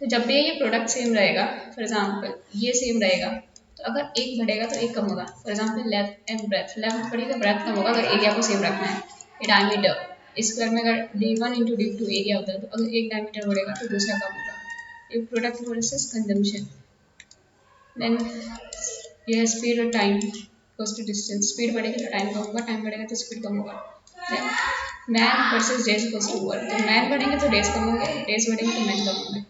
तो जब भी ये प्रोडक्ट सेम रहेगा, फॉर एग्जाम्पल ये सेम रहेगा, तो अगर एक बढ़ेगा तो एक कम होगा। For example length and breadth, length बढ़ी तो ब्रेथ कम होगा अगर एरिया को सेम रखना है। डायमीटर स्क्वायर में अगर d1 इंटू d2 एरिया होता है, तो अगर एक डायमीटर बढ़ेगा तो दूसरा कम होगा। एक प्रोडक्ट वर्सेस कंजम्पशन। देन ये है स्पीड और time goes to distance, speed बढ़ेगी तो टाइम कम होगा, टाइम बढ़ेगा तो स्पीड कम होगा। Then man versus days goes to work, तो मैन बढ़ेंगे तो डेज कम होंगे, डेज बढ़ेंगे तो मैन कम होंगे।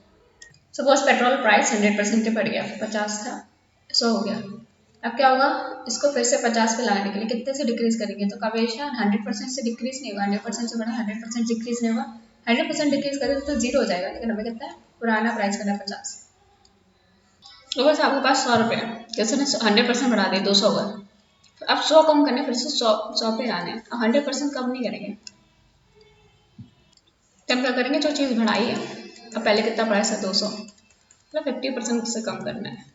सपोज पेट्रोल प्राइस 100% पे बढ़ गया, 50 था 100 हो गया। अब क्या होगा, इसको फिर से 50 पे लाने के लिए कितने से डिक्रीज करेंगे, तो हमेशा 100% से डिक्रीज नहीं होगा, 100% से बढ़ा 100% डिक्रीज नहीं होगा। 100% डिक्रीज करेंगे तो जीरो हो जाएगा, लेकिन हमें कितना है, पुराना प्राइस करना है 50। तो बस आपके पास 100 रुपये है, जैसे ने 100% बढ़ा दिए 200 हुआ, तो अब 100 कम करने फिर से 100 पे आने हैं। अब 100% कम नहीं करेंगे, तब क्या करेंगे, जो चीज़ बढ़ाई है, अब पहले कितना प्राइस है 200, मतलब 50% से कम करना है।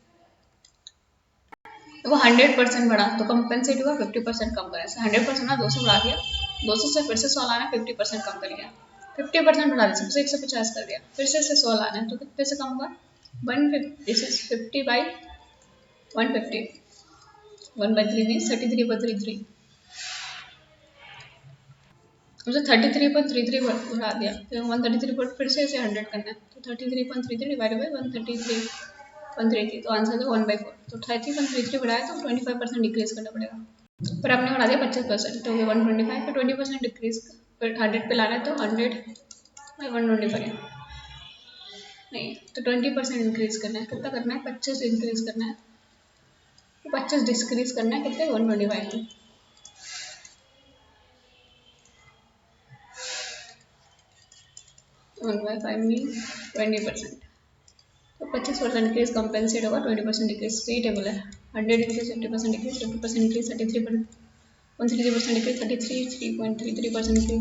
तो वो 100% बढ़ा तो कंपनसेट हुआ, 50% कम करें। 100% ना 200 बढ़ा दिया, 200 से फिर से 100 लाना, 50% कम कर लिया। 50% बढ़ा दिया, सबसे 150 कर दिया, फिर से 100 लाना है, तो कितने से कम होगा, 150। This is 50 by 150, 1/3 means 33/33। मुझे 33.33 बढ़ा दिया, फिर 133 पर फिर से इसे 100 करना है, तो 33.33 डिवाइड बाई 133.33, तो आंसर है 1/4। तो 33.33 बढ़ाया तो 25% डिक्रीज करना पड़ेगा, पर आपने बढ़ा दिया 25%, तो 125 का 20% डिक्रीज, फिर 100 पे लाना है तो 100 बाई 125 नहीं, तो 20% इंक्रीज करना है। कितना करना है, 25 इंक्रीज करना है, तो 25 डिक्रीज करना है कितने, 125 में। 1/5 मीन 20%, तो 25% डिक्रीज कंपेंसेट होगा, 20% डिक्रीज सी टेबल है। 100 decrease 50% decrease, 50% decrease 133% decrease, 3.33% decrease,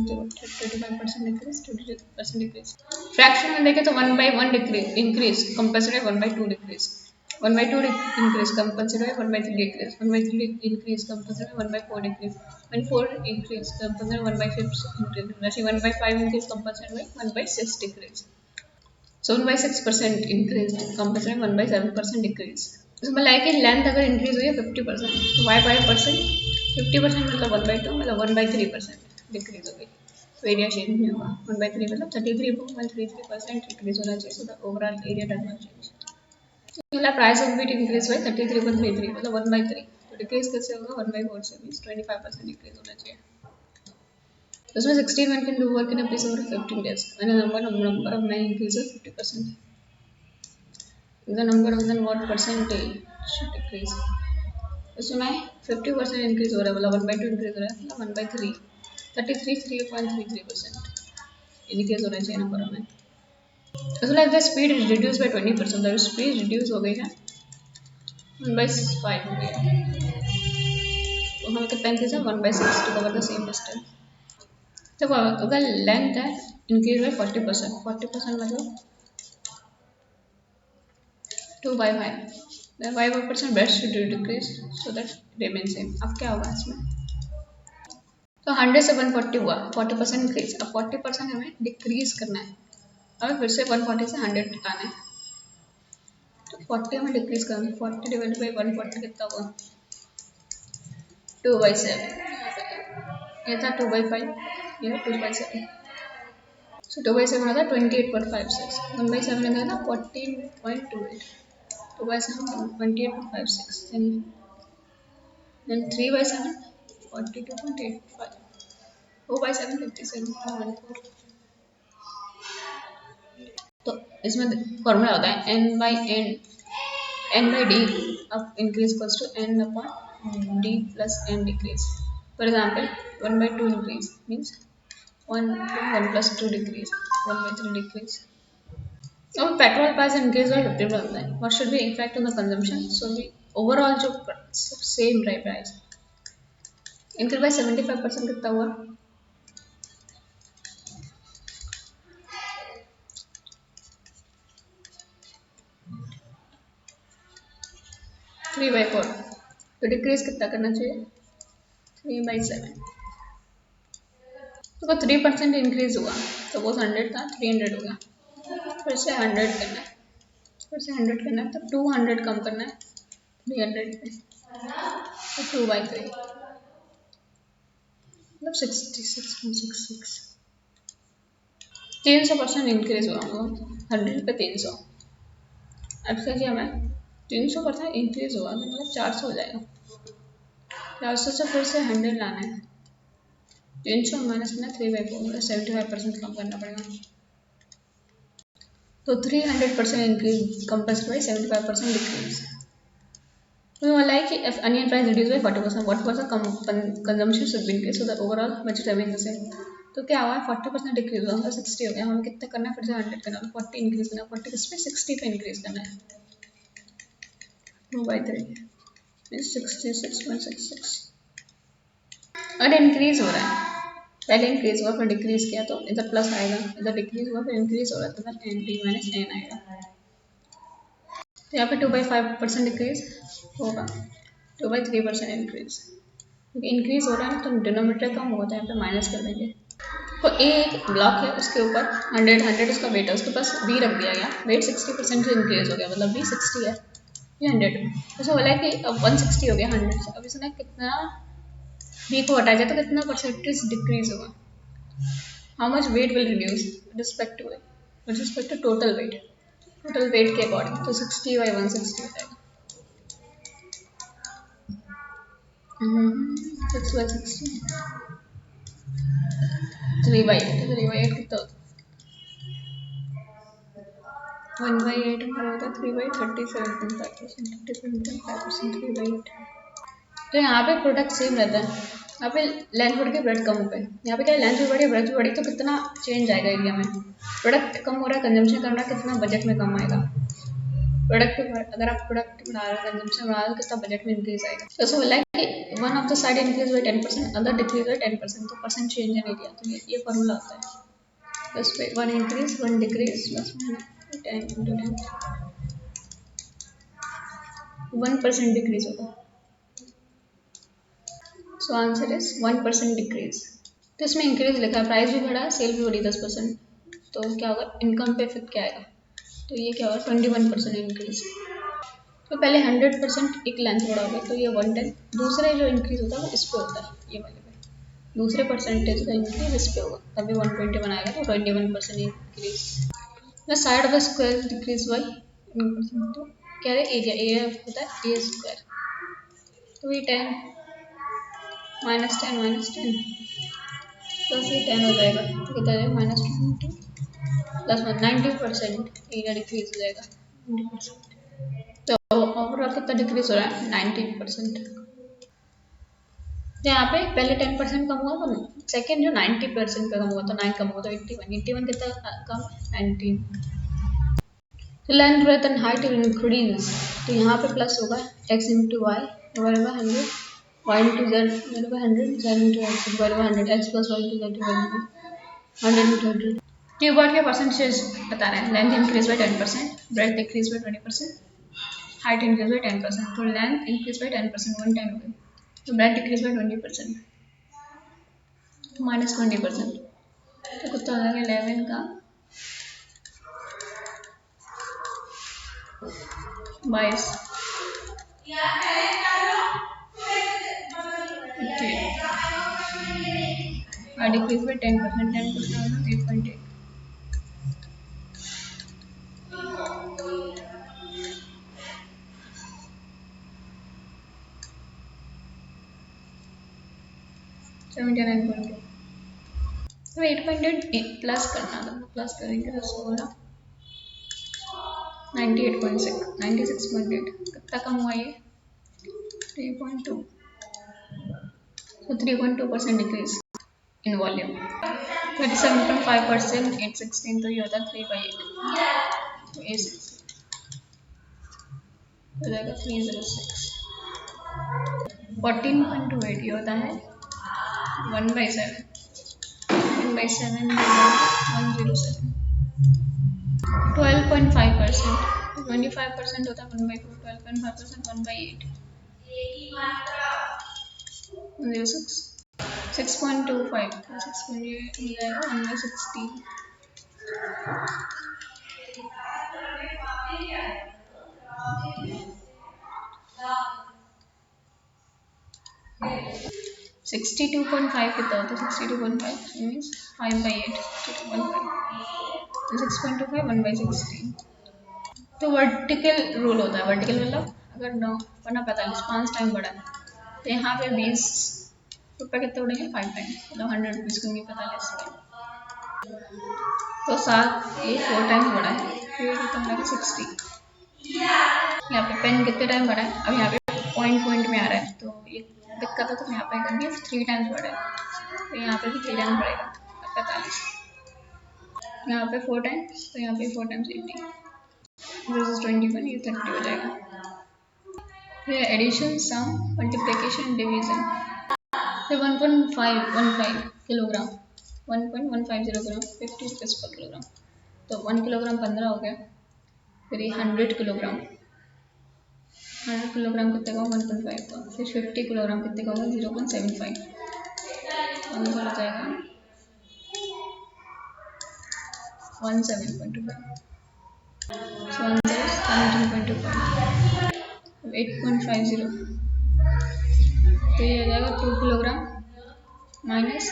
25% decrease, 22% decrease. Fraction में देखें तो 1/1 decrease increase compensate 1/2 decrease, 1/2 increase compensate 1/3 decrease, 1/3 increase compensate 1/4 decrease, 1/4 increase compensate 1/5 increase, वैसे 1/5 increase compensate 1/6 decrease. So 1/6% increase compensate 1/7% decrease। इसमें like कि length अगर increase हुई है 50%, तो y बाई परसेंट 50% मतलब 1/2 मतलब 1/3% डिक्रीज हो गई, तो एरिया चेंज नहीं होगा। 1/3 मतलब 33.33% डिक्रीज होना चाहिए, so the overall area does not change. मतलब प्राइस ऑफ व्हीट इंक्रीज हुआ 33.33 मतलब 1/3, तो डिक्रीज कैसे होगा, 1/4 से मीन्स 25% डिक्रीज होना चाहिए। उसमें 16 men can do work in a place over 15 days when a number of men increases 50%. The number of then what percentage should decrease? उसमें 50% इंक्रीज हो रहा है, मतलब 1/2 इंक्रीज हो रहा है, मतलब 1/3 3.33% इंक्रीज होना चाहिए नंबर में। उसमें द स्पीड रिड्यूस बाय 20%, तो स्पीड रिड्यूस हो गई है 1/5 हो गई है, तो हमें कितना इंक्रीज है 1/6 to cover the same distance. तो अगर लेंथ है इंक्रीज बाय 40%, 40% मतलब 2/5, then 5% breast should decrease so that remains same। अब क्या होगा इसमें, तो 100 से 140 हुआ, 40% इंक्रीज, अब 40% हमें डिक्रीज करना है, हमें फिर से 140 से 100 आना है, तो 40 हमें डिक्रीज करना है, 40 डिवाइड बाई 140 कितना हुआ, 2/7, ये था 2/5, ये 2/7, so 2/7 होता है 28.56, 1/7 होता है ना 14.28, 2/7 28.56, then 3/7 42.85, 4/7 57.14। तो इसमें फॉर्मूला होता है n/डी अब increase equals to n upon D plus n decrease. For example 1/2 increase means 1 plus 2 decrease, 1/3 decrease. अब पेट्रोल प्राइस इंक्रीज और 50 बनता है, what should be impact on the consumption? So the overall जो सेम रहे प्राइस इंक्रीज बाय 75% कितना हुआ, 3/4, तो decrease कितना करना चाहिए 3/7, तो 3% इंक्रीज हुआ, सपोज 100 था 300 हो गया, फिर से 100 करना है, फिर से 100 करना है, तो 200 कम करना है 300 पे, तो 2/3 मतलब 66.66। 300% इंक्रीज हुआ, 100 पे 300। अब क्या किया मैं, 300% इंक्रीज हुआ तो मतलब 400 हो जाएगा। 400 से फिर से 100 लाना है, 300 माइनस करना 3/4 मतलब 75% कम करना पड़ेगा। तो 300% इंक्रीज कंपल्सरी बाई 75% डिक्रीज। तो like if onion price reduced by 40%, what was the consumption should be increased so the overall budget remain the same। तो क्या हुआ, 40% डिक्रीज हुआ, मतलब 60 हो गया। हमें कितना करना है, फिर से 100 करना है, 40 इंक्रीज करना है, 40 किस पे 60 पे इंक्रीज करना है, 2/3 मीन्स 66.66। और इंक्रीज हो रहा है, पहले इंक्रीज हुआ फिर डिक्रीज किया तो इधर प्लस आएगा, इधर डिक्रीज हुआ फिर इंक्रीज हो रहा है तो इधर एन माइनस एन आएगा। तो यहाँ पे 2/5% डिक्रीज होगा, 2/3% इंक्रीज, क्योंकि इंक्रीज हो रहा है तो डिनोमिनेटर कम होगा तो यहाँ पे माइनस कर देंगे। तो एक ब्लॉक है उसके ऊपर 100 उसका वेट है, उसके पास बी रख दिया गया, वेट 60% से इंक्रीज हो गया, मतलब बी 60 है, ये 100 ऐसा बोला है कि अब 160 हो गया 100 से। अब इसने कितना बी को हटा जाए तो कितना परसेंटेज डिक्रीज होगा, how much weight will reduce with respect to total weight के अकॉर्डिंग, तो 60/160 हो जाएगा। 6/60 3/8 कितना, 1/8 हमारा होता है 3/37.5%, 37.5% 3/8। तो यहाँ पे प्रोडक्ट सेम रहता है, यहाँ पे लेंथ बढ़ के ब्रेड कम हो गए, यहाँ पे क्या लेंथ भी बढ़ी ब्रेड भी बढ़ी, तो कितना चेंज आएगा एरिया में, प्रोडक्ट कम हो रहा है कंजम्पशन कम रहा है, कितना बजट में कम आएगा। प्रोडक्ट अगर आप प्रोडक्ट बढ़ा रहे हो कंजम्पशन बढ़ा रहे हो कितना बजट में इंक्रीज आएगा। तो ऐसा बोला है कि one of the side increase by 10%, other decrease by 10%, तो परसेंट चेंज इन एरिया, तो ये फॉर्मूला होता है। तो इस पर 1 increase 1 decrease plus 10 into 10 1% decrease होगा। So answer is 1% decrease. तो इसमें इंक्रीज लिखा है, प्राइस भी बढ़ा है, सेल भी बढ़ी 10%, तो क्या होगा, इनकम पे इफेक्ट क्या आएगा, तो ये क्या होगा 21% इंक्रीज। तो पहले 100% एक लेंथ बढ़ा होगा तो ये 110, दूसरे जो इंक्रीज होता है वो इस पे होता है, ये वाले पे, दूसरे परसेंटेज का इंक्रीज इस पे होगा, तभी 120 बनाएगा तो 21% increase. The side of the square decrease by, तो क्या है एरिया होता है ए स्क्वायर, तो ये 10 -10 प्लस ये 10 हो जाएगा, तो कितना जाएगा -20 प्लस 90% एरिया डिक्रीज हो जाएगा 90%। तो ओवरऑल कितना डिक्रीज हो रहा है 19%। तो यहाँ पे पहले 10% कम हुआ तो सेकेंड जो 90% पे कम हुआ तो 9 कम हुआ तो 81 कितना कम 19। तो length breadth and height increase, तो यहाँ पे प्लस होगा x into y divide by 100, y into z divide by 100, z into x divide by 100, x plus y into z divide by 100 into 100। Keyword के परसेंटेज बता रहे हैं, length increase by 10%, breadth decrease by 20%, height increase by 10%। तो length increase by 10%, 110 हो गई, तो breath decrease by 20%, -20%, तो कितना हो जाएगा 11 का 22 और डिक्रीज बाय 10%, 10% होगा 8.8। तो 8.8 प्लस करना था, प्लस करेंगे तो 16 98.6 96.8, कितना कम हुआ ये 3.2, तो 3.2% डिक्रीज इन वॉल्यूम। 37.5% 816, तो ये होता है 3/8, तो A6 हो जाएगा 306। 14.28 ये होता है 1/7, 1/7 107। 12.5%, 25% होता है 1/4, 12.5% 1/8 06, 6.25 6.8 हो जाएगा 1/16। 62.5 कितना होता है 62.5 मीन्स 5/8 62.5 तो 6.25 1/16 तो वर्टिकल रूल होता है वर्टिकल मतलब अगर 9 वरना 45 5 टाइम बढ़ा है तो यहाँ पे 20 रुपये कितने उड़ेंगे 5 टाइम मतलब 100 रुपीज़ क्योंकि 45 तो 7 ये 4 टाइम्स बढ़ा है फिर कितना बढ़ेगा 60 यहाँ पे पेन कितने टाइम बढ़ा है अब यहाँ पे पॉइंट में आ रहा है तो ये दिक्कत है तो यहाँ पे करेंगे 3 टाइम्स बढ़ा है तो यहाँ पे भी 3 टाइम्स बढ़ेगा 45 यहाँ पे 4 टाइम्स तो यहाँ पे 4 टाइम्स 80 दिस इज 21 ये 30 हो जाएगा फिर एडिशन सम मल्टीप्लिकेशन डिवीजन फिर 1.515 किलोग्राम 1.150 ग्राम 50 रुपीज़ पर किलोग्राम तो 1 किलोग्राम 15 हो गया फिर ये 100 किलोग्राम 100 किलोग्राम कितने का 1.5 का फिर 50 किलोग्राम कितने का होगा 0.75 हो जाएगा 17.25 so 17.25 8.50 तो ये हो जाएगा 2 किलोग्राम माइनस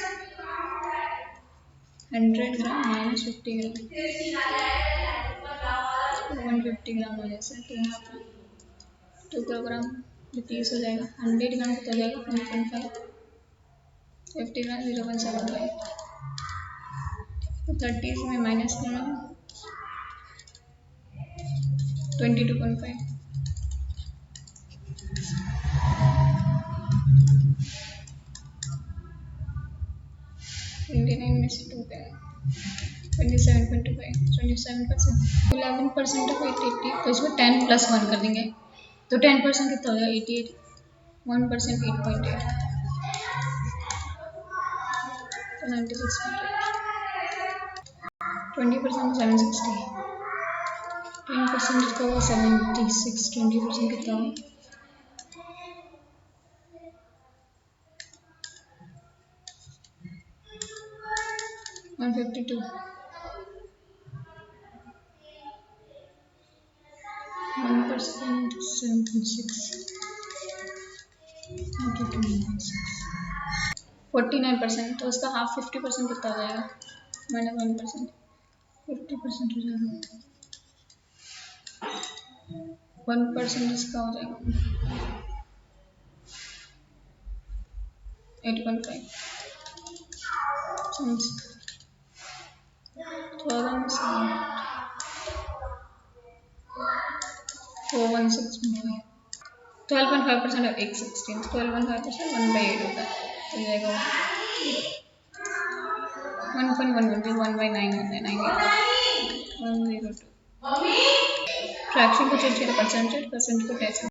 100 ग्राम माइनस 50 ग्राम 150 ग्राम हो जाए तो यहाँ पर 2 किलोग्राम 30 हो जाएगा 100 ग्राम कितना हो जाएगा 1.5 50 ग्राम 0.75 तो 30 में माइनस करना 22.5 29 में से 2 पे 27.25 27% 11% ऑफ 880 तो इसमें 10 + 1 कर देंगे तो 10% कितना हो जाएगा 88 1% 8.8 तो 96.8 20% 760 10% इसका होगा 76 20% कितना होगा 152 1% 7.6 49% तो उसका हाफ 50% कितना हो जाएगा -1% 50% हो जाएगा 1% इसका हो जाएगा 8.5 416.5 12.5% और 1/16 12.5% 1/8 होता है तो जाएगा 1.11 फिर 1/9 होता है 9 102 फ्रैक्शन को चेंज करें परसेंटेज को टेस्ट